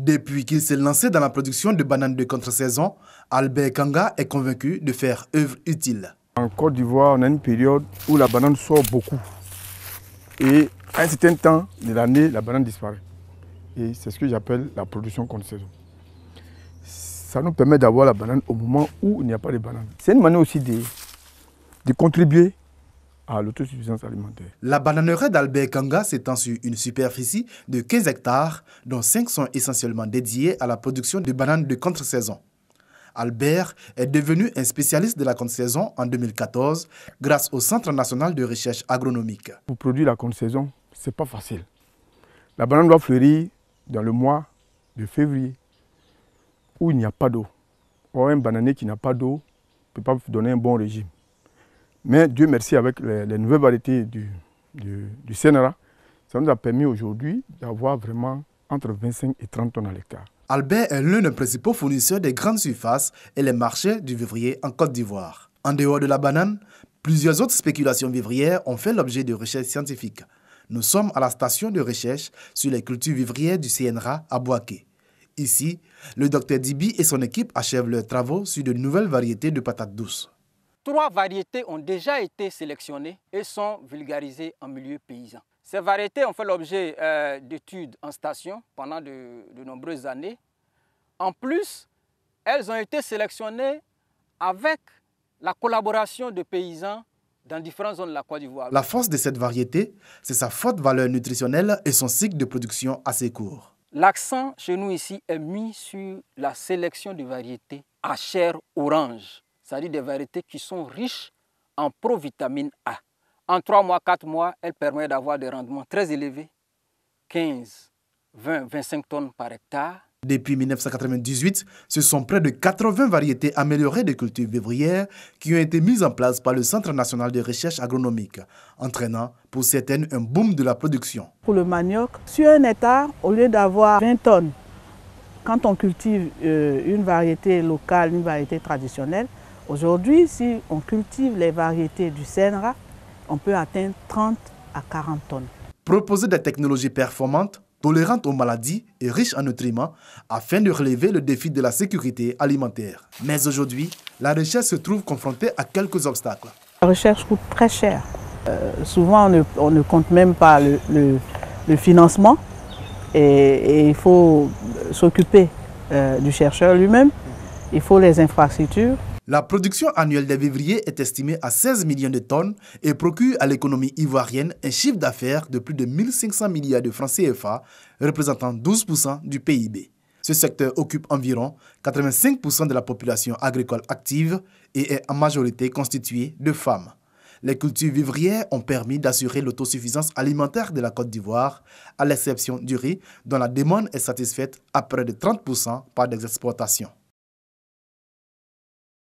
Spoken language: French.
Depuis qu'il s'est lancé dans la production de bananes de contre-saison, Albert Kanga est convaincu de faire œuvre utile. En Côte d'Ivoire, on a une période où la banane sort beaucoup. Et à un certain temps de l'année, la banane disparaît. Et c'est ce que j'appelle la production contre-saison. Ça nous permet d'avoir la banane au moment où il n'y a pas de banane. C'est une manière aussi de contribuer à l'autosuffisance alimentaire. La bananeraie d'Albert Kanga s'étend sur une superficie de 15 hectares, dont 5 sont essentiellement dédiés à la production de bananes de contre-saison. Albert est devenu un spécialiste de la contre-saison en 2014 grâce au Centre national de recherche agronomique. Pour produire la contre-saison, ce n'est pas facile. La banane doit fleurir dans le mois de février où il n'y a pas d'eau. Or, un bananier qui n'a pas d'eau ne peut pas donner un bon régime. Mais Dieu merci, avec les nouvelles variétés du CNRA, ça nous a permis aujourd'hui d'avoir vraiment entre 25 et 30 tonnes à l'hectare. Albert est l'un des principaux fournisseurs des grandes surfaces et les marchés du vivrier en Côte d'Ivoire. En dehors de la banane, plusieurs autres spéculations vivrières ont fait l'objet de recherches scientifiques. Nous sommes à la station de recherche sur les cultures vivrières du CNRA à Bouaké. Ici, le Dr Dibi et son équipe achèvent leurs travaux sur de nouvelles variétés de patates douces. 3 variétés ont déjà été sélectionnées et sont vulgarisées en milieu paysan. Ces variétés ont fait l'objet d'études en station pendant de nombreuses années. En plus, elles ont été sélectionnées avec la collaboration de paysans dans différentes zones de la Côte d'Ivoire. La force de cette variété, c'est sa forte valeur nutritionnelle et son cycle de production assez court. L'accent chez nous ici est mis sur la sélection de variétés à chair orange, c'est-à-dire des variétés qui sont riches en provitamine A. En 3 mois, 4 mois, elles permettent d'avoir des rendements très élevés, 15, 20, 25 tonnes par hectare. Depuis 1998, ce sont près de 80 variétés améliorées de cultures vivrières qui ont été mises en place par le Centre national de recherche agronomique, entraînant pour certaines un boom de la production. Pour le manioc, sur un hectare, au lieu d'avoir 20 tonnes, quand on cultive une variété locale, une variété traditionnelle, aujourd'hui, si on cultive les variétés du CNRA, on peut atteindre 30 à 40 tonnes. Proposer des technologies performantes, tolérantes aux maladies et riches en nutriments afin de relever le défi de la sécurité alimentaire. Mais aujourd'hui, la recherche se trouve confrontée à quelques obstacles. La recherche coûte très cher. Souvent, on ne compte même pas le financement et il faut s'occuper du chercheur lui-même. Il faut les infrastructures. La production annuelle des vivriers est estimée à 16 millions de tonnes et procure à l'économie ivoirienne un chiffre d'affaires de plus de 1500 milliards de francs CFA, représentant 12% du PIB. Ce secteur occupe environ 85% de la population agricole active et est en majorité constitué de femmes. Les cultures vivrières ont permis d'assurer l'autosuffisance alimentaire de la Côte d'Ivoire, à l'exception du riz, dont la demande est satisfaite à près de 30% par des exportations.